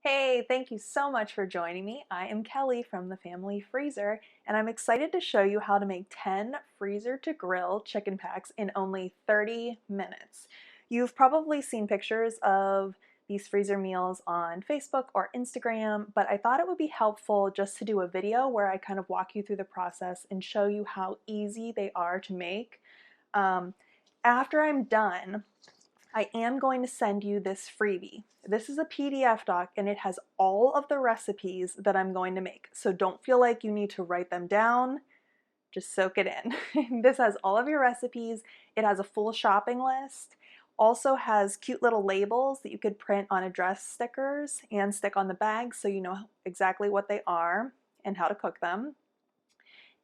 Hey, thank you so much for joining me. I am Kelly from the Family Freezer, and I'm excited to show you how to make 10 freezer to grill chicken packs in only 30 minutes. You've probably seen pictures of these freezer meals on Facebook or Instagram, but I thought it would be helpful just to do a video where I kind of walk you through the process and show you how easy they are to make. After I'm done, I am going to send you this freebie. This is a PDF doc and it has all of the recipes that I'm going to make. So don't feel like you need to write them down. Just soak it in. This has all of your recipes. It has a full shopping list. Also has cute little labels that you could print on address stickers and stick on the bags so you know exactly what they are and how to cook them.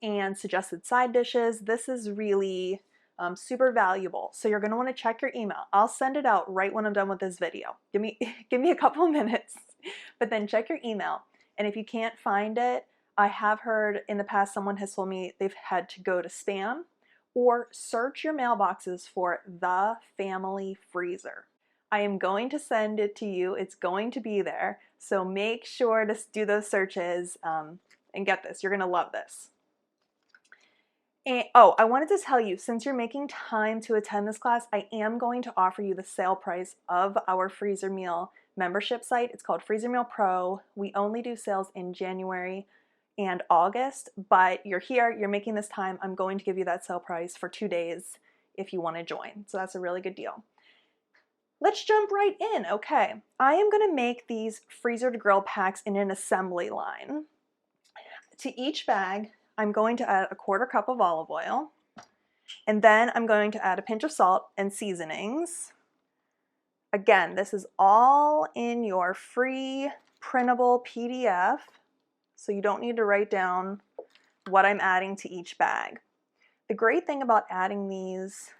And suggested side dishes. This is really super valuable. So you're going to want to check your email. I'll send it out right when I'm done with this video. Give me a couple minutes, but then check your email. And if you can't find it, I have heard in the past someone has told me they've had to go to spam or search your mailboxes for the Family Freezer. I am going to send it to you. It's going to be there. So make sure to do those searches and get this. You're going to love this. And, oh, I wanted to tell you, since you're making time to attend this class, I am going to offer you the sale price of our Freezer Meal membership site. It's called Freezer Meal Pro. We only do sales in January and August, but you're here, you're making this time. I'm going to give you that sale price for 2 days if you want to join. So that's a really good deal. Let's jump right in. Okay, I am going to make these freezer to grill packs in an assembly line. To each bag, I'm going to add a 1/4 cup of olive oil, and then I'm going to add a pinch of salt and seasonings. Again, this is all in your free printable PDF, so you don't need to write down what I'm adding to each bag. The great thing about adding these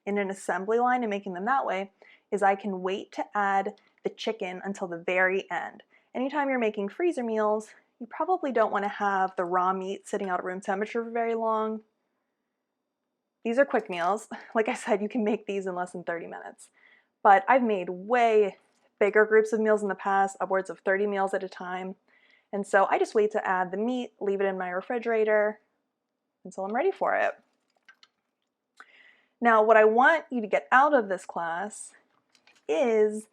in an assembly line and making them that way is I can wait to add the chicken until the very end. Anytime you're making freezer meals, you probably don't want to have the raw meat sitting out at room temperature for very long. These are quick meals. Like I said, you can make these in less than 30 minutes. But I've made way bigger groups of meals in the past, upwards of 30 meals at a time. And so I just wait to add the meat, leave it in my refrigerator until I'm ready for it. Now, what I want you to get out of this class is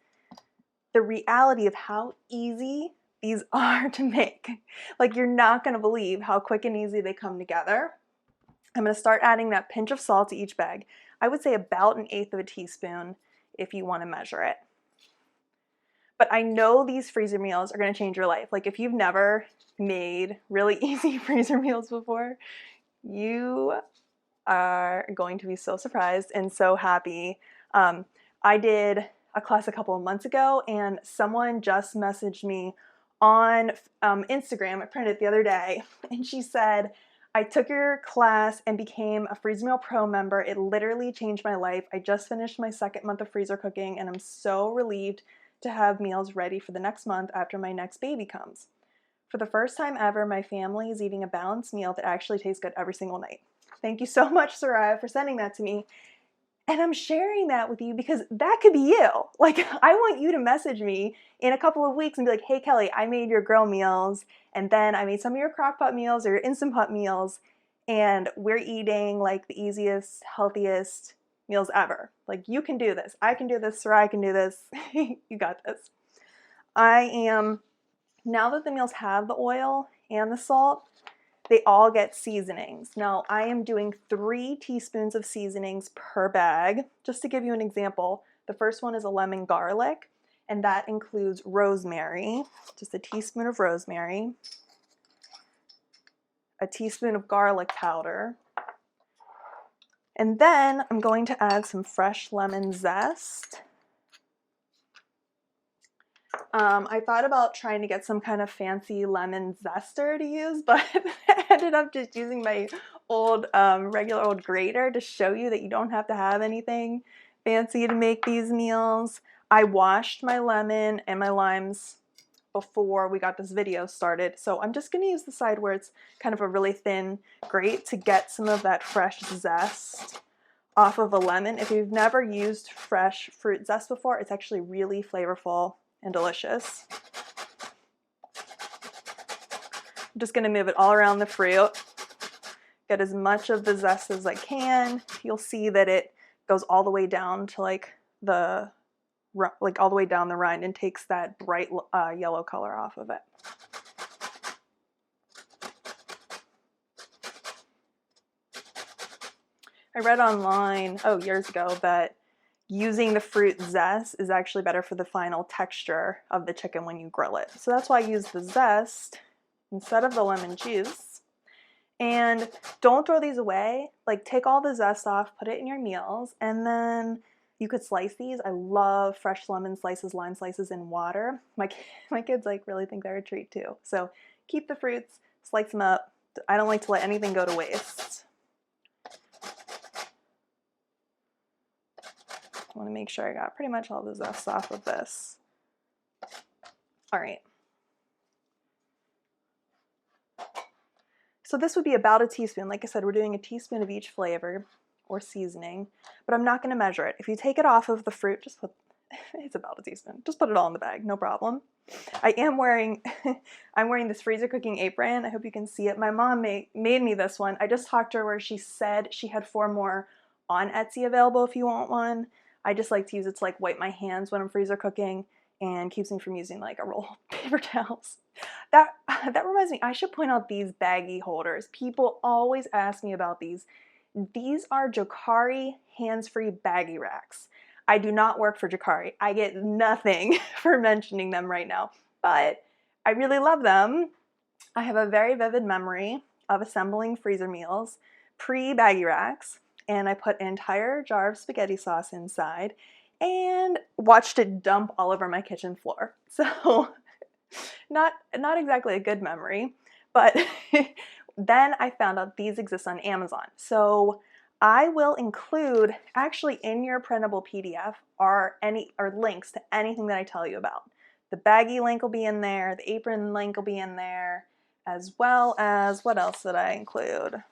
the reality of how easy these are to make. Like, you're not going to believe how quick and easy they come together. I'm going to start adding that pinch of salt to each bag. I would say about 1/8 of a teaspoon if you want to measure it. But I know these freezer meals are going to change your life. Like, if you've never made really easy freezer meals before, you are going to be so surprised and so happy. I did a class a couple of months ago, and someone just messaged me on Instagram. I printed it the other day, and she said, I took your class and became a Freezer Meal Pro member. It literally changed my life. I just finished my 2nd month of freezer cooking, and I'm so relieved to have meals ready for the next month after my next baby comes. For the first time ever, my family is eating a balanced meal that actually tastes good every single night. Thank you so much, Soraya, for sending that to me. And I'm sharing that with you because that could be you. Like, I want you to message me in a couple of weeks and be like, hey, Kelly, I made your grill meals, and then I made some of your crock pot meals or your Instant Pot meals, and we're eating like the easiest, healthiest meals ever. Like, you can do this. I can do this. Soraya can do this. You got this. Now that the meals have the oil and the salt, they all get seasonings. Now, I am doing 3 teaspoons of seasonings per bag. Just to give you an example, the first one is a lemon garlic, and that includes rosemary, just a teaspoon of rosemary, a teaspoon of garlic powder, and then I'm going to add some fresh lemon zest. I thought about trying to get some kind of fancy lemon zester to use, but I ended up just using my old, regular old grater to show you that you don't have to have anything fancy to make these meals. I washed my lemon and my limes before we got this video started, so I'm just going to use the side where it's kind of a really thin grate to get some of that fresh zest off of a lemon. If you've never used fresh fruit zest before, it's actually really flavorful and delicious. I'm just gonna move it all around the fruit. Get as much of the zest as I can. You'll see that it goes all the way down to like all the way down the rind and takes that bright yellow color off of it. I read online, years ago, that using the fruit zest is actually better for the final texture of the chicken when you grill it. So that's why I use the zest instead of the lemon juice. And don't throw these away. Like, take all the zest off, put it in your meals, and then you could slice these. I love fresh lemon slices, lime slices in water. My kids like really think they're a treat too. So keep the fruits, slice them up. I don't like to let anything go to waste. I want to make sure I got pretty much all the zest off of this. All right. So this would be about a teaspoon. Like I said, we're doing a teaspoon of each flavor or seasoning, but I'm not going to measure it. If you take it off of the fruit, just put, it's about a teaspoon. Just put it all in the bag, no problem. I am wearing, I'm wearing this freezer cooking apron. I hope you can see it. My mom made me this one. I just talked to her where she said she had 4 more on Etsy available if you want one. I just like to use it to like wipe my hands when I'm freezer cooking and keeps me from using like a roll of paper towels. That reminds me, I should point out these baggie holders. People always ask me about these. These are Jacari hands-free baggie racks. I do not work for Jacari. I get nothing for mentioning them right now, but I really love them. I have a very vivid memory of assembling freezer meals pre-baggie racks, and I put an entire jar of spaghetti sauce inside and watched it dump all over my kitchen floor. So not exactly a good memory, but then I found out these exist on Amazon. So I will include, actually in your printable PDF are links to anything that I tell you about. The baggie link will be in there, the apron link will be in there, as well as, what else did I include?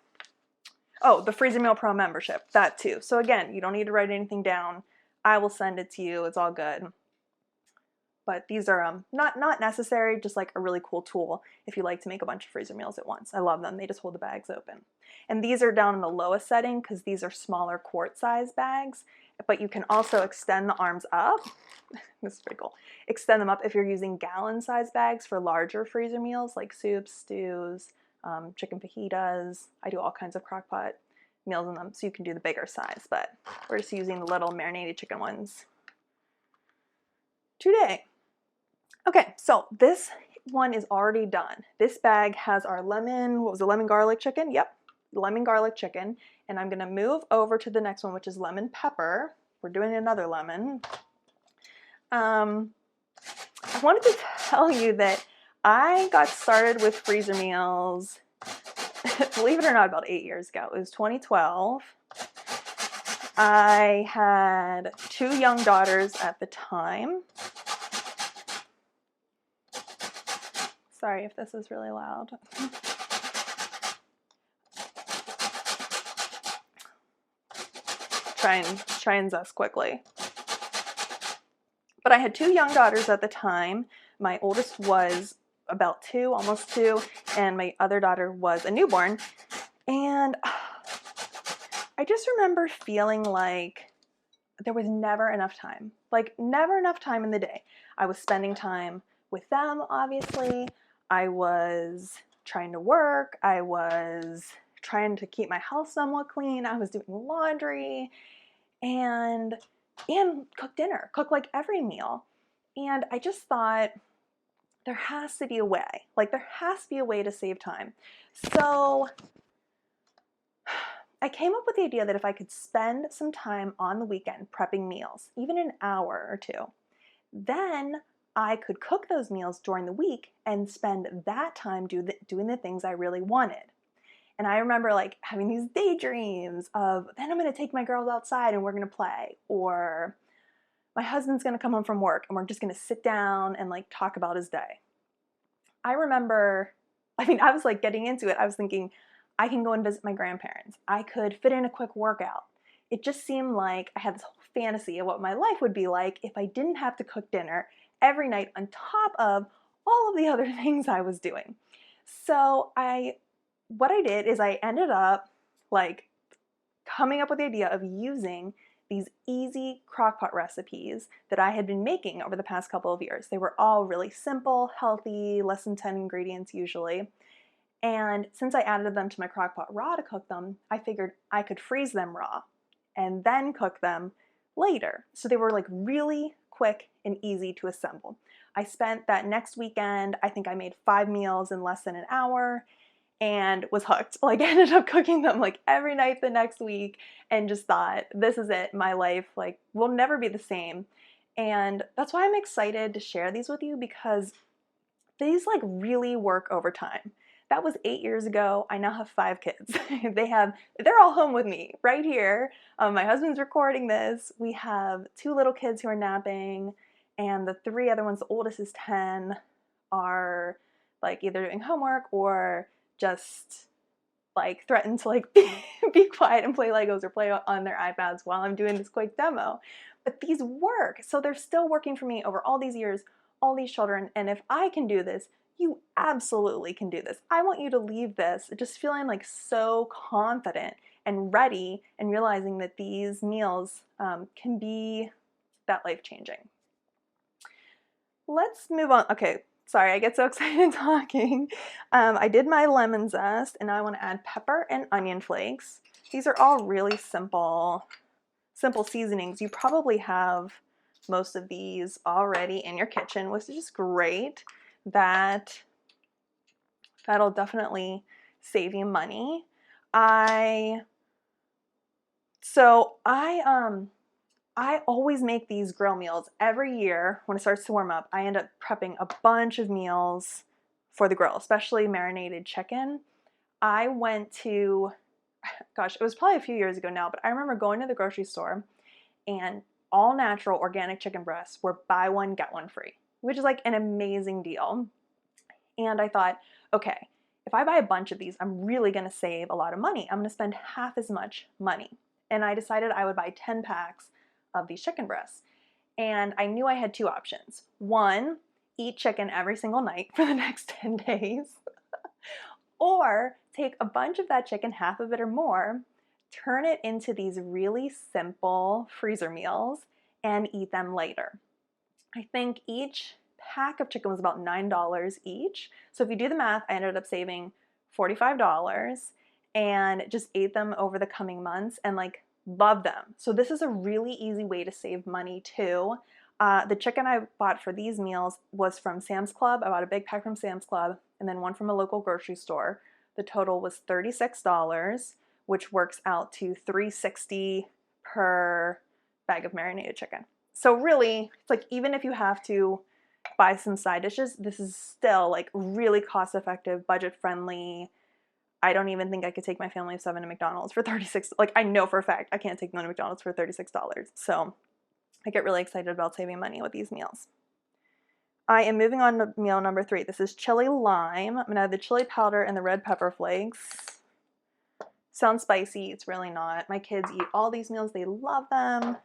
Oh, the Freezer Meal Pro membership, that too. So again, you don't need to write anything down. I will send it to you, it's all good. But these are not necessary, just like a really cool tool if you like to make a bunch of freezer meals at once. I love them, they just hold the bags open. And these are down in the lowest setting because these are smaller quart size bags, but you can also extend the arms up. This is pretty cool. Extend them up if you're using gallon size bags for larger freezer meals like soups, stews, chicken fajitas. I do all kinds of crock pot meals in them, so you can do the bigger size, but we're just using the little marinated chicken ones today. Okay, so this one is already done. This bag has our lemon, what was it, lemon garlic chicken? Yep, lemon garlic chicken. And I'm gonna move over to the next one, which is lemon pepper. We're doing another lemon. I wanted to tell you that I got started with freezer meals, believe it or not, about 8 years ago. It was 2012. I had 2 young daughters at the time. Sorry if this is really loud. Try and zest quickly. But I had 2 young daughters at the time. My oldest was about 2, almost 2, and my other daughter was a newborn. And I just remember feeling like there was never enough time. Like, never enough time in the day. I was spending time with them, obviously. I was trying to work. I was trying to keep my house somewhat clean. I was doing laundry and cook dinner, cook like every meal. And I just thought there has to be a way. Like, there has to be a way to save time. So I came up with the idea that if I could spend some time on the weekend prepping meals, even an hour or 2, then I could cook those meals during the week and spend that time doing the things I really wanted. And I remember like having these daydreams of, then I'm gonna take my girls outside and we're gonna play, or my husband's gonna come home from work and we're just gonna sit down and like talk about his day. I remember, I was like getting into it. I was thinking, I can go and visit my grandparents. I could fit in a quick workout. It just seemed like I had this whole fantasy of what my life would be like if I didn't have to cook dinner every night on top of all of the other things I was doing. So what I did is I ended up like coming up with the idea of using these easy crockpot recipes that I had been making over the past couple of years. They were all really simple, healthy, less than 10 ingredients usually. And since I added them to my crockpot raw to cook them, I figured I could freeze them raw and then cook them later. So they were like really quick and easy to assemble. I spent that next weekend, I think I made 5 meals in less than an hour and was hooked. Like, I ended up cooking them like every night the next week and just thought, this is it. My life like will never be the same. And that's why I'm excited to share these with you, because these like really work over time. That was 8 years ago. I now have 5 kids. They're all home with me right here. My husband's recording this. We have 2 little kids who are napping, and the 3 other ones, the oldest is 10, are like either doing homework or just like threaten to like be quiet and play Legos or play on their iPads while I'm doing this quick demo. But these work. So they're still working for me over all these years, all these children. And if I can do this, you absolutely can do this. I want you to leave this just feeling like so confident and ready and realizing that these meals can be that life-changing. Let's move on. Okay, sorry, I get so excited talking. I did my lemon zest, and now I want to add pepper and onion flakes. These are all really simple seasonings. You probably have most of these already in your kitchen, which is just great. That'll definitely save you money. I always make these grill meals every year. When it starts to warm up, I end up prepping a bunch of meals for the grill, especially marinated chicken. I went to, gosh, it was probably a few years ago now, but I remember going to the grocery store and all natural organic chicken breasts were buy one, get one free, which is like an amazing deal. And I thought, okay, if I buy a bunch of these, I'm really gonna save a lot of money. I'm gonna spend half as much money. And I decided I would buy 10 packs of these chicken breasts. And I knew I had 2 options. One, eat chicken every single night for the next 10 days, or take a bunch of that chicken, half of it or more, turn it into these really simple freezer meals and eat them later. I think each pack of chicken was about $9 each. So if you do the math, I ended up saving $45 and just ate them over the coming months and like love them. So this is a really easy way to save money too. The chicken I bought for these meals was from Sam's Club. I bought a big pack from Sam's Club and then one from a local grocery store. The total was $36, which works out to $3.60 per bag of marinated chicken. So really, it's like even if you have to buy some side dishes, this is still like really cost effective, budget friendly. I don't even think I could take my family of 7 to McDonald's for $36. Like I know for a fact I can't take them to McDonald's for $36. So I get really excited about saving money with these meals. I am moving on to meal number 3. This is chili lime. I'm gonna add the chili powder and the red pepper flakes. Sounds spicy, it's really not. My kids eat all these meals, they love them.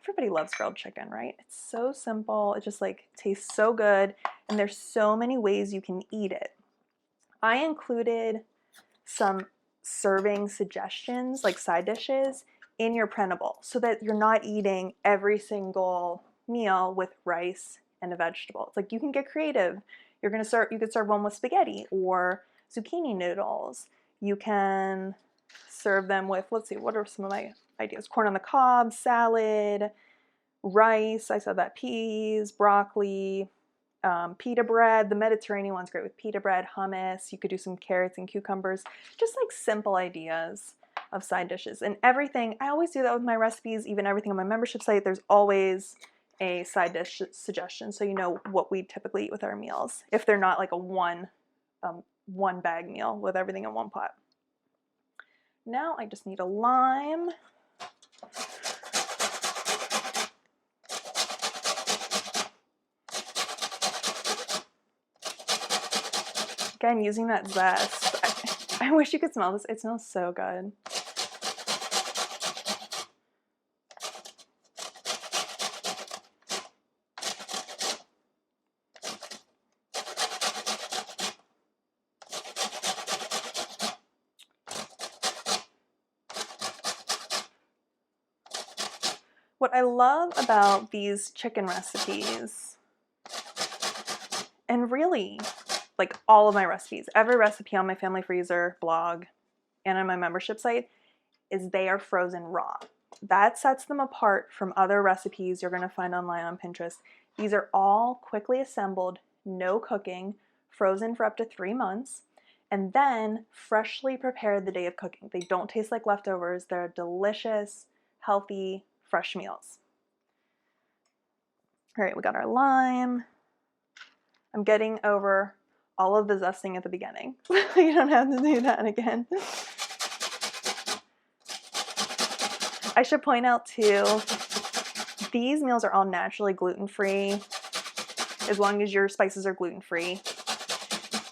Everybody loves grilled chicken, right? It's so simple. It just like tastes so good, and there's so many ways you can eat it. I included some serving suggestions, like side dishes, in your printable so that you're not eating every single meal with rice and a vegetable. It's like you can get creative. You could serve one with spaghetti or zucchini noodles. You can serve them with, let's see, what are some of my ideas? Corn on the cob, salad, rice, I said that, peas, broccoli, pita bread. The Mediterranean one's great with pita bread, hummus. You could do some carrots and cucumbers. Just like simple ideas of side dishes. And everything, I always do that with my recipes, even everything on my membership site, there's always a side dish suggestion so you know what we typically eat with our meals, if they're not like a one bag meal with everything in one pot. Now I just need a lime. Again, using that zest. I wish you could smell this. It smells so good. What I love about these chicken recipes, and really like all of my recipes, every recipe on my Family Freezer blog and on my membership site, is they are frozen raw. That sets them apart from other recipes you're gonna find online on Pinterest. These are all quickly assembled, no cooking, frozen for up to 3 months, and then freshly prepared the day of cooking. They don't taste like leftovers. They're delicious, healthy, fresh meals. All right, we got our lime. I'm getting over all of the zesting at the beginning. You don't have to do that again. I should point out too, these meals are all naturally gluten-free, as long as your spices are gluten-free,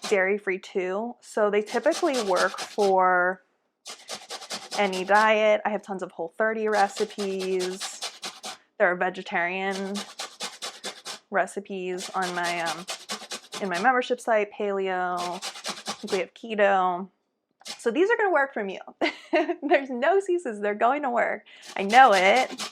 dairy-free too. So they typically work for any diet. I have tons of Whole30 recipes. There are vegetarian recipes on my in my membership site, paleo. We have keto. So these are going to work for you. There's no excuses. They're going to work. I know it.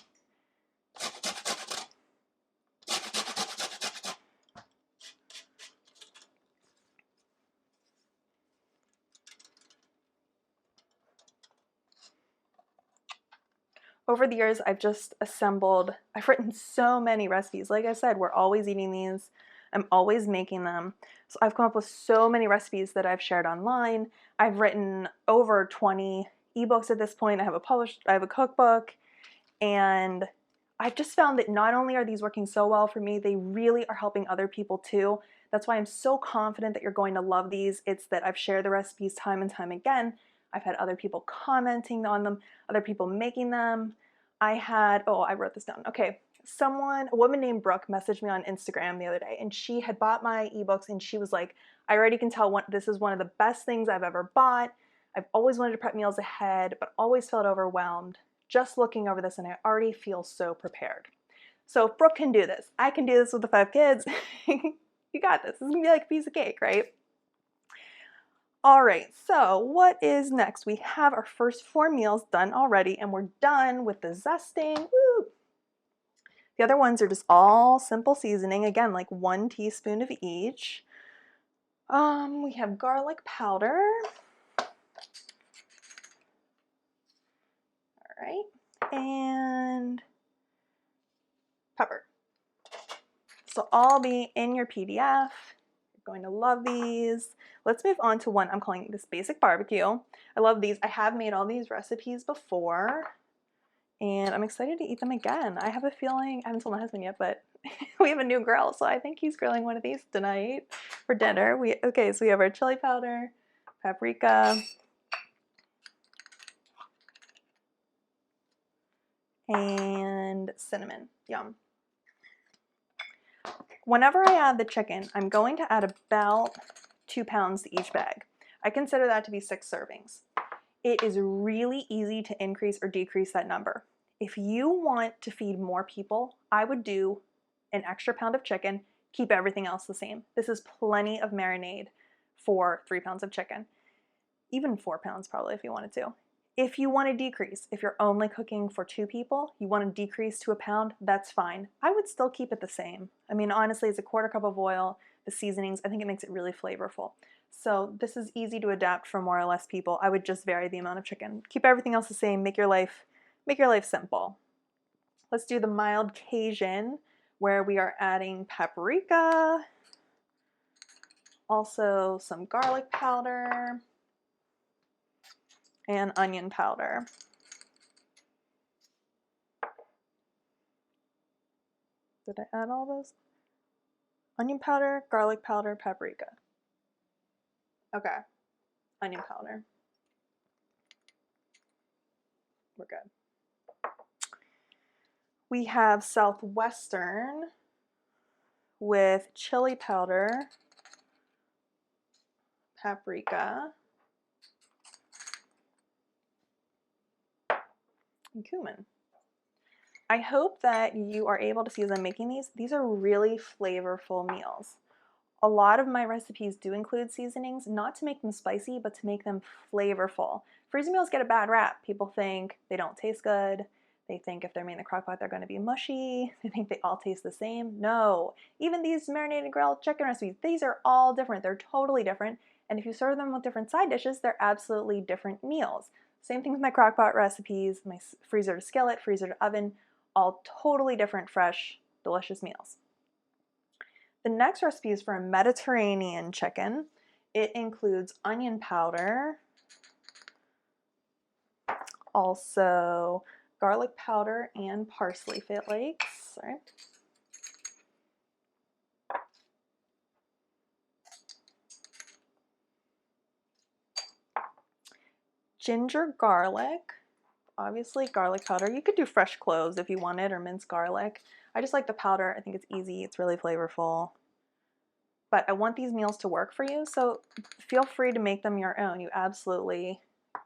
Over the years, I've written so many recipes. Like I said, we're always eating these. I'm always making them. So I've come up with so many recipes that I've shared online. I've written over 20 ebooks at this point. I have a cookbook, and I've just found that not only are these working so well for me, they really are helping other people too. That's why I'm so confident that you're going to love these. It's that I've shared the recipes time and time again. I've had other people commenting on them, other people making them. I wrote this down. Okay, a woman named Brooke messaged me on Instagram the other day, and she had bought my ebooks, and she was like, I already can tell this is one of the best things I've ever bought. I've always wanted to prep meals ahead, but always felt overwhelmed. Just looking over this, and I already feel so prepared. So if Brooke can do this, I can do this with the 5 kids. You got this. This is gonna be like a piece of cake, right? All right, so what is next? We have our first 4 meals done already, and we're done with the zesting. Woo! The other ones are just all simple seasoning. Again, like 1 teaspoon of each. We have garlic powder. All right, and pepper. So all be in your PDF. You're going to love these. Let's move on to one I'm calling this basic barbecue. I love these. I have made all these recipes before, and I'm excited to eat them again. I have a feeling, I haven't told my husband yet, but we have a new grill, so I think he's grilling one of these tonight for dinner. So we have our chili powder, paprika, and cinnamon. Yum. Whenever I add the chicken, I'm going to add about 2 pounds to each bag. I consider that to be 6 servings. It is really easy to increase or decrease that number. If you want to feed more people, I would do an extra pound of chicken, keep everything else the same. This is plenty of marinade for 3 pounds of chicken. Even 4 pounds probably if you wanted to. If you want to decrease, if you're only cooking for 2 people, you want to decrease to 1 pound, that's fine. I would still keep it the same. I mean, honestly, it's a 1/4 cup of oil, the seasonings, I think it makes it really flavorful. So this is easy to adapt for more or less people. I would just vary the amount of chicken. Keep everything else the same, make your life simple. Let's do the mild Cajun, where we are adding paprika, also some garlic powder, and onion powder. Did I add all those? Onion powder, garlic powder, paprika. Okay, onion powder. We're good. We have Southwestern with chili powder, paprika, and cumin. I hope that you are able to see as I'm making these are really flavorful meals. A lot of my recipes do include seasonings, not to make them spicy, but to make them flavorful. Freezer meals get a bad rap. People think they don't taste good, They think if they're made in the crock pot, they're going to be mushy. They think they all taste the same. No, even these marinated grilled chicken recipes, these are all different. They're totally different. And if you serve them with different side dishes, they're absolutely different meals. Same thing with my crock pot recipes, my freezer to skillet, freezer to oven, all totally different, fresh, delicious meals. The next recipe is for a Mediterranean chicken. It includes onion powder, also garlic powder and parsley flakes. Sorry. Ginger garlic, obviously garlic powder. You could do fresh cloves if you wanted, or minced garlic. I just like the powder. I think it's easy. It's really flavorful. But I want these meals to work for you, so feel free to make them your own. You absolutely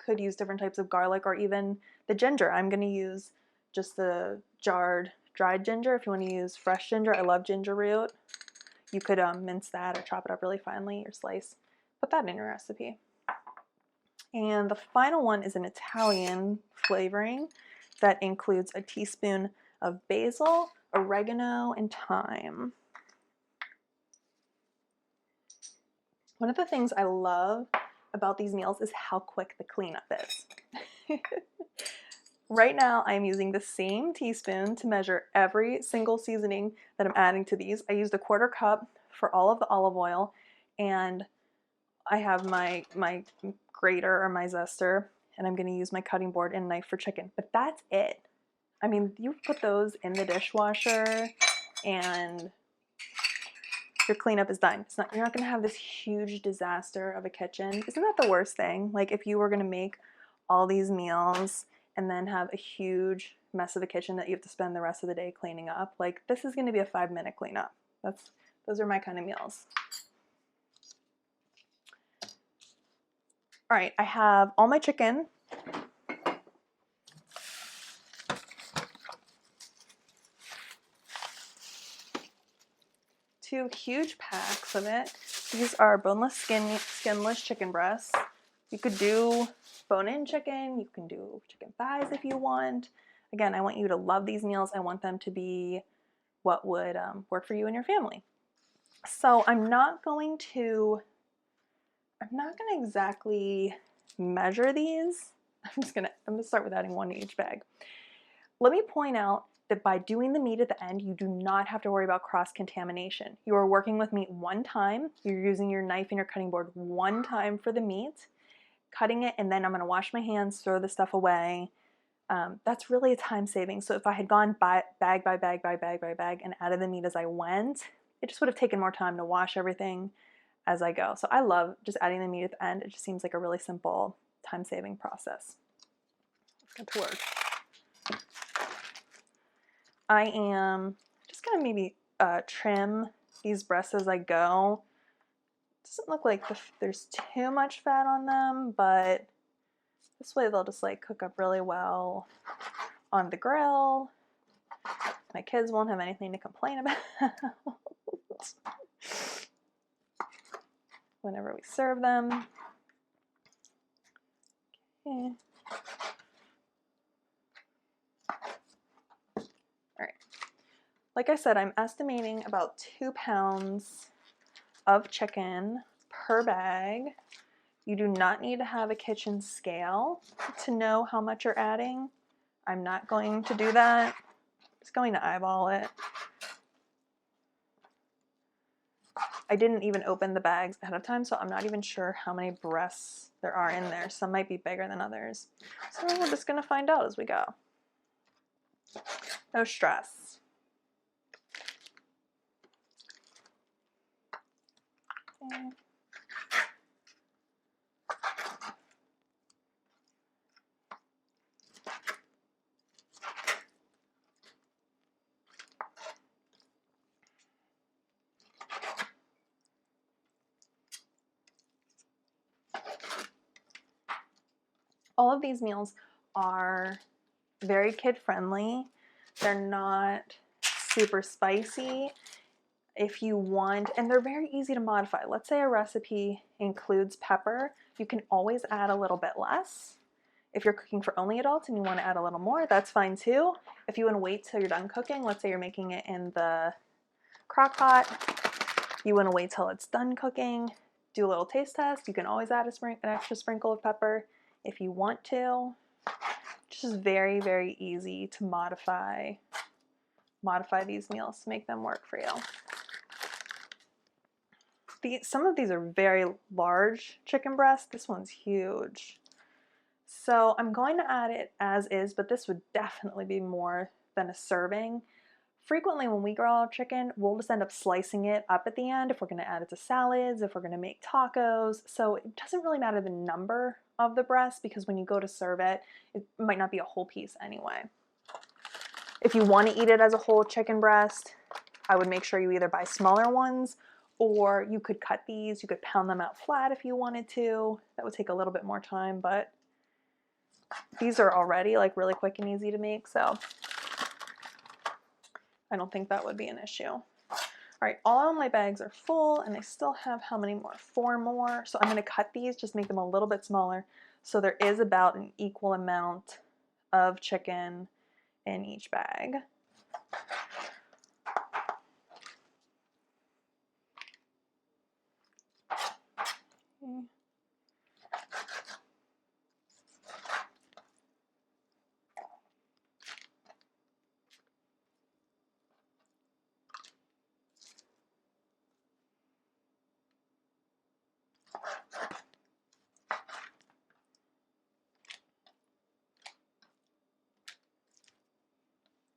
could use different types of garlic or even the ginger. I'm going to use just the jarred dried ginger. If you want to use fresh ginger, I love ginger root. You could mince that or chop it up really finely or slice. Put that in your recipe. And the final one is an Italian flavoring that includes a teaspoon of basil, oregano, and thyme. One of the things I love about these meals is how quick the cleanup is. Right now, I'm using the same teaspoon to measure every single seasoning that I'm adding to these. I used a 1/4 cup for all of the olive oil, and I have my grater or my zester, and I'm going to use my cutting board and knife for chicken. But that's it. I mean, you put those in the dishwasher, and your cleanup is done. You're not going to have this huge disaster of a kitchen. Isn't that the worst thing? Like if you were going to make all these meals and then have a huge mess of a kitchen that you have to spend the rest of the day cleaning up. Like this is going to be a 5-minute cleanup. Those are my kind of meals. All right, I have all my chicken. Two huge packs of it. These are boneless, skinless chicken breasts. You could do bone-in chicken. You can do chicken thighs if you want. Again, I want you to love these meals. I want them to be what would work for you and your family. So I'm not going to exactly measure these. I'm gonna start with adding 1 to each bag. Let me point out that by doing the meat at the end, you do not have to worry about cross-contamination. You are working with meat one time. You're using your knife and your cutting board one time for the meat, cutting it, and then I'm going to wash my hands, throw the stuff away. That's really a time saving. So if I had gone bag by bag by bag by bag and added the meat as I went, it just would have taken more time to wash everything as I go. So I love just adding the meat at the end. It just seems like a really simple time-saving process. Let's get to work. I am just going to maybe trim these breasts as I go. Doesn't look like there's too much fat on them, but this way they'll just like cook up really well on the grill. My kids won't have anything to complain about whenever we serve them. Okay. Like I said, I'm estimating about 2 pounds of chicken per bag. You do not need to have a kitchen scale to know how much you're adding. I'm not going to do that. I'm just going to eyeball it. I didn't even open the bags ahead of time, so I'm not even sure how many breasts there are in there. Some might be bigger than others. So we're just going to find out as we go. No stress. Okay. All of these meals are very kid-friendly. They're not super spicy. If you want, and they're very easy to modify. Let's say a recipe includes pepper. You can always add a little bit less. If you're cooking for only adults and you want to add a little more, that's fine too. If you want to wait till you're done cooking, let's say you're making it in the crock pot, you want to wait till it's done cooking, do a little taste test. You can always add an extra sprinkle of pepper if you want to. It's just very, very easy to modify these meals to make them work for you. Some of these are very large chicken breasts. This one's huge. So I'm going to add it as is, but this would definitely be more than a serving. Frequently when we grill our chicken, we'll just end up slicing it up at the end if we're going to add it to salads, if we're going to make tacos. So it doesn't really matter the number of the breast, because when you go to serve it, it might not be a whole piece anyway. If you want to eat it as a whole chicken breast, I would make sure you either buy smaller ones, or you could cut these. You could pound them out flat if you wanted to. That would take a little bit more time, but these are already like really quick and easy to make, so I don't think that would be an issue. All right, all of my bags are full, and I still have how many more? 4 more. So I'm going to cut these, just make them a little bit smaller, so there is about an equal amount of chicken in each bag. Okay.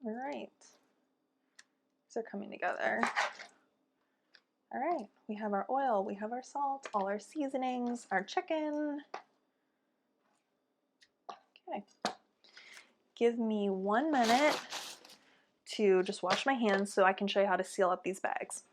All right, these are coming together. All right, we have our oil, we have our salt, all our seasonings, our chicken. Okay, give me 1 minute to just wash my hands so I can show you how to seal up these bags.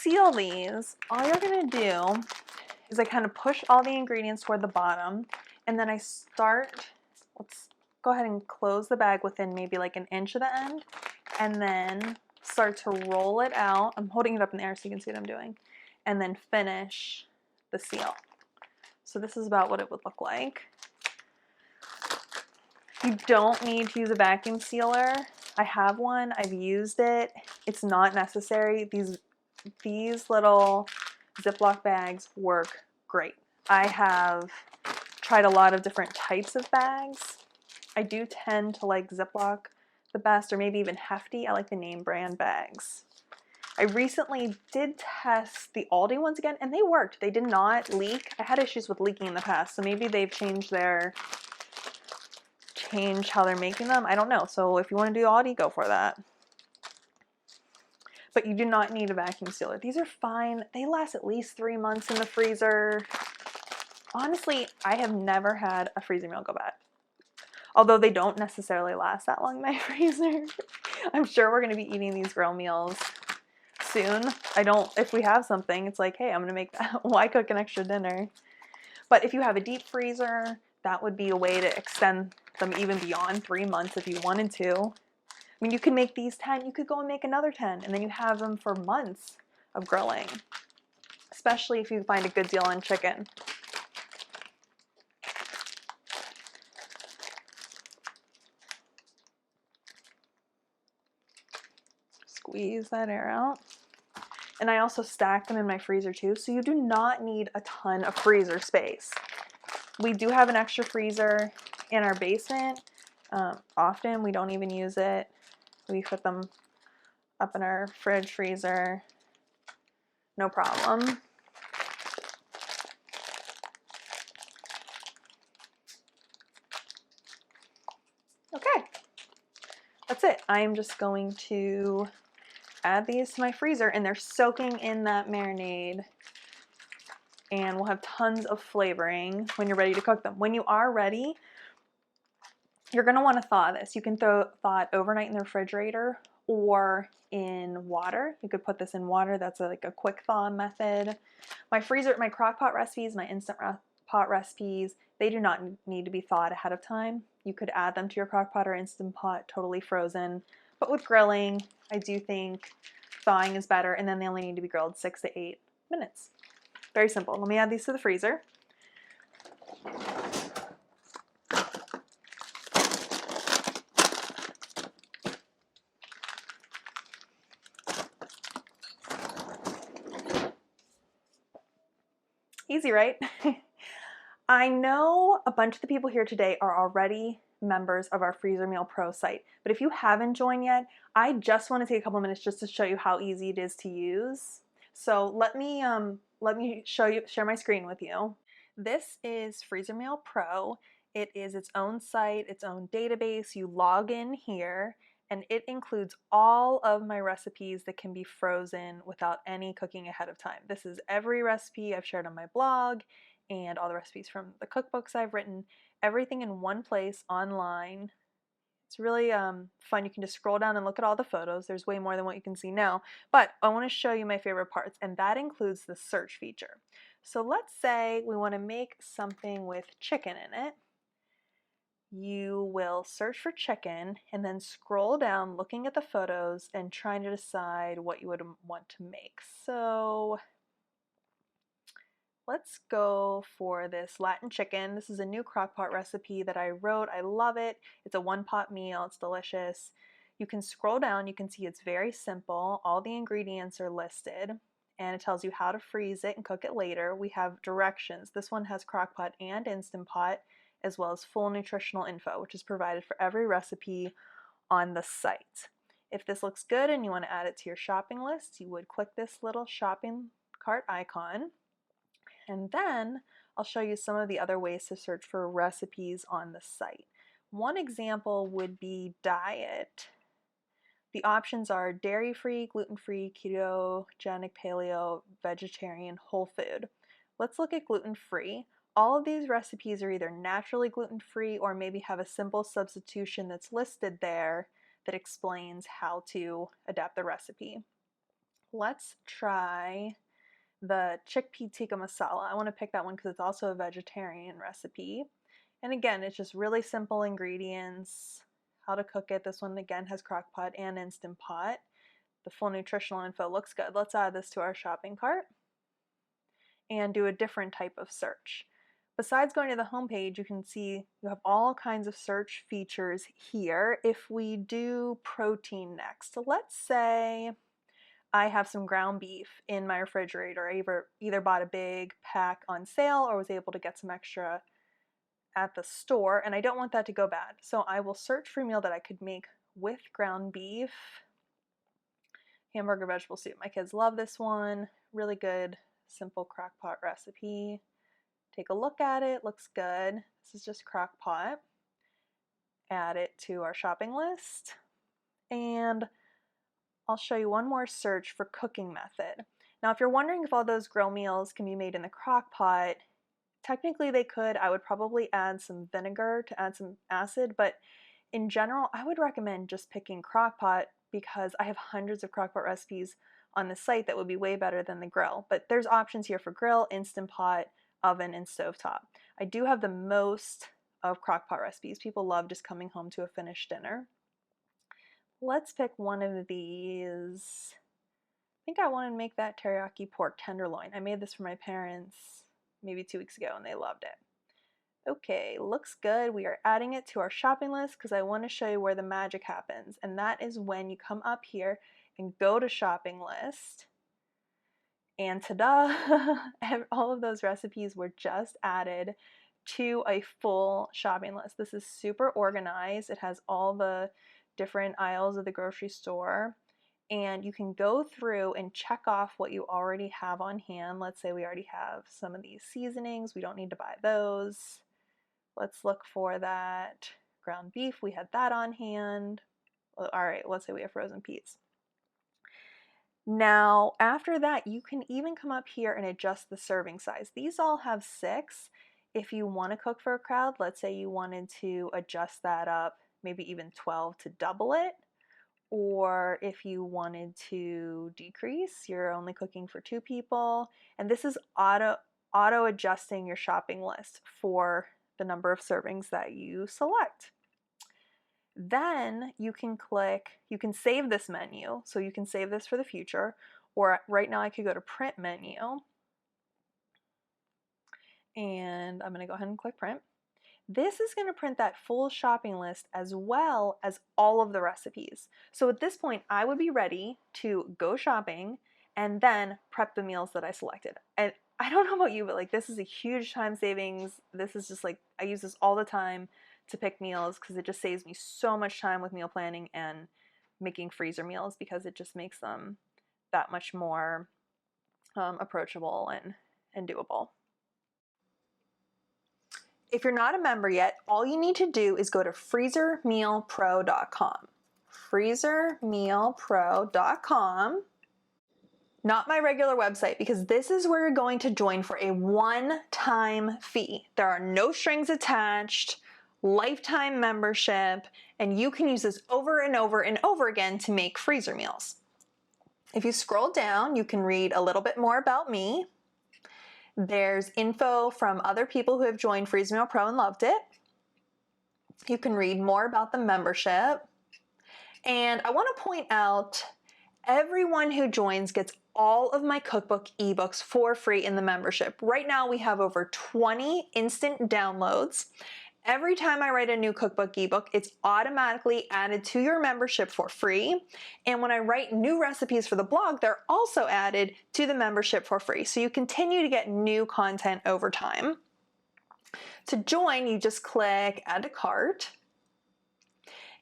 Seal these, all you're going to do is I kind of push all the ingredients toward the bottom, and then I start, let's go ahead and close the bag within maybe like 1 inch of the end, and then start to roll it out. I'm holding it up in the air so you can see what I'm doing, and then finish the seal. So this is about what it would look like. You don't need to use a vacuum sealer. I have one, I've used it. It's not necessary. These little Ziploc bags work great. I have tried a lot of different types of bags. I do tend to like Ziploc the best, or maybe even Hefty. I like the name brand bags. I recently did test the Aldi ones again, and they worked. They did not leak. I had issues with leaking in the past, so maybe they've changed how they're making them. I don't know. So if you want to do Aldi, go for that. But you do not need a vacuum sealer. These are fine. They last at least 3 months in the freezer. Honestly, I have never had a freezer meal go bad. Although they don't necessarily last that long in my freezer. I'm sure we're going to be eating these grill meals soon. If we have something, it's like, hey, I'm going to make that. Why cook an extra dinner? But if you have a deep freezer, that would be a way to extend them even beyond 3 months if you wanted to. I mean, you could make these 10, you could go and make another 10, and then you have them for months of grilling, especially if you find a good deal on chicken. Squeeze that air out. And I also stack them in my freezer too, so you do not need a ton of freezer space. We do have an extra freezer in our basement. Often we don't even use it. We put them up in our fridge freezer, no problem. Okay, that's it. I'm just going to add these to my freezer, and they're soaking in that marinade, and we'll have tons of flavoring when you're ready to cook them. When you are ready, You're going to want to thaw this. You can thaw it overnight in the refrigerator or in water. You could put this in water. That's like a quick thaw method. My crock pot recipes, my instant pot recipes, they do not need to be thawed ahead of time. You could add them to your crock pot or instant pot totally frozen. But with grilling, I do think thawing is better, and then they only need to be grilled 6 to 8 minutes. Very simple. Let me add these to the freezer. Easy, right? I know a bunch of the people here today are already members of our Freezer Meal Pro site, but if you haven't joined yet, I just want to take a couple minutes just to show you how easy it is to use. So let me share my screen with you. This is Freezer Meal Pro. It is its own site, its own database. You log in here, and it includes all of my recipes that can be frozen without any cooking ahead of time. This is every recipe I've shared on my blog and all the recipes from the cookbooks I've written, everything in one place online. It's really fun. You can just scroll down and look at all the photos. There's way more than what you can see now, but I want to show you my favorite parts, and that includes the search feature. So let's say we want to make something with chicken in it. You will search for chicken and then scroll down looking at the photos and trying to decide what you would want to make. So let's go for this Latin chicken. This is a new crock-pot recipe that I wrote. I love it. It's a one-pot meal. It's delicious. You can scroll down. You can see it's very simple. All the ingredients are listed, and it tells you how to freeze it and cook it later. We have directions. This one has crock-pot and Instant Pot, as well as full nutritional info, which is provided for every recipe on the site. If this looks good and you want to add it to your shopping list, you would click this little shopping cart icon. And then I'll show you some of the other ways to search for recipes on the site. One example would be diet. The options are dairy-free, gluten-free, ketogenic, paleo, vegetarian, whole food. Let's look at gluten-free. All of these recipes are either naturally gluten-free or maybe have a simple substitution that's listed there that explains how to adapt the recipe. Let's try the chickpea tikka masala. I want to pick that one because it's also a vegetarian recipe. And again, it's just really simple ingredients, how to cook it. This one again has crock pot and Instant Pot. The full nutritional info looks good. Let's add this to our shopping cart and do a different type of search. Besides going to the home page, you can see you have all kinds of search features here. If we do protein next, so let's say I have some ground beef in my refrigerator. I either bought a big pack on sale or was able to get some extra at the store, and I don't want that to go bad. So I will search for a meal that I could make with ground beef. Hamburger vegetable soup. My kids love this one. Really good, simple crock pot recipe. Take a look at it. Looks good. This is just crock pot. Add it to our shopping list. And I'll show you one more search for cooking method. Now, if you're wondering if all those grill meals can be made in the crock pot, technically they could. I would probably add some vinegar to add some acid, but in general, I would recommend just picking crock pot because I have hundreds of crock pot recipes on the site that would be way better than the grill. But there's options here for grill, Instant Pot, oven, and stovetop. I do have the most of crock pot recipes. People love just coming home to a finished dinner. Let's pick one of these. I think I want to make that teriyaki pork tenderloin. I made this for my parents maybe 2 weeks ago and they loved it. Okay, looks good. We are adding it to our shopping list because I want to show you where the magic happens. And that is when you come up here and go to shopping list. And ta-da! All of those recipes were just added to a full shopping list. This is super organized. It has all the different aisles of the grocery store. And you can go through and check off what you already have on hand. Let's say we already have some of these seasonings. We don't need to buy those. Let's look for that ground beef. We had that on hand. All right, let's say we have frozen peas. Now, after that, you can even come up here and adjust the serving size. These all have 6. If you want to cook for a crowd, let's say you wanted to adjust that up, maybe even 12 to double it, or if you wanted to decrease, you're only cooking for 2 people, and this is auto adjusting your shopping list for the number of servings that you select. Then you can save this menu, so you can save this for the future, or right now I could go to print menu, and I'm going to go ahead and click print. This is going to print that full shopping list as well as all of the recipes. So at this point, I would be ready to go shopping and then prep the meals that I selected. And I don't know about you, but like this is a huge time savings. This is just like, I use this all the time to pick meals because it just saves me so much time with meal planning and making freezer meals because it just makes them that much more approachable and doable. If you're not a member yet, all you need to do is go to freezermealpro.com. freezermealpro.com. Not my regular website, because this is where you're going to join for a one-time fee. There are no strings attached, lifetime membership, and you can use this over and over and over again to make freezer meals. If you scroll down, you can read a little bit more about me. There's info from other people who have joined Freeze Meal Pro and loved it. You can read more about the membership. And I want to point out, everyone who joins gets all of my cookbook ebooks for free in the membership. Right now we have over 20 instant downloads. Every time I write a new cookbook ebook, it's automatically added to your membership for free. And when I write new recipes for the blog, they're also added to the membership for free. So you continue to get new content over time. To join, you just click Add to Cart.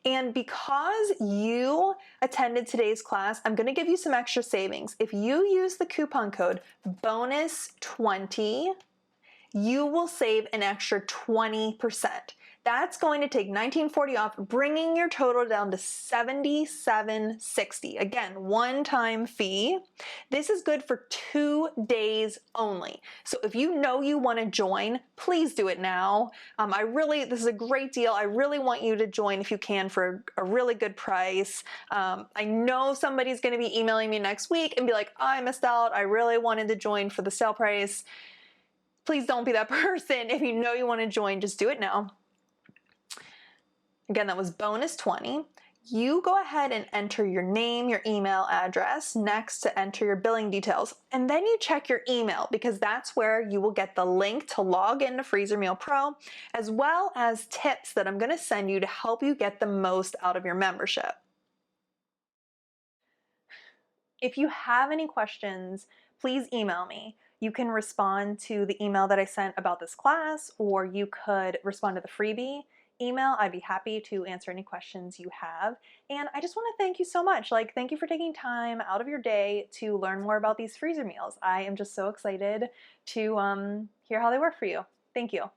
And because you attended today's class, I'm going to give you some extra savings. If you use the coupon code BONUS20, you will save an extra 20%. That's going to take $19.40 off, bringing your total down to $77.60. Again, one-time fee. This is good for 2 days only. So if you know you want to join, please do it now. This is a great deal. I really want you to join if you can for a really good price. I know somebody's going to be emailing me next week and be like, oh, I missed out. I really wanted to join for the sale price. Please don't be that person. If you know you want to join, just do it now. Again, that was bonus 20. You go ahead and enter your name, your email address, next to enter your billing details. And then you check your email, because that's where you will get the link to log into Freezer Meal Pro, as well as tips that I'm going to send you to help you get the most out of your membership. If you have any questions, please email me. You can respond to the email that I sent about this class, or you could respond to the freebie email. I'd be happy to answer any questions you have. And I just want to thank you so much. Thank you for taking time out of your day to learn more about these freezer meals. I am just so excited to hear how they work for you. Thank you.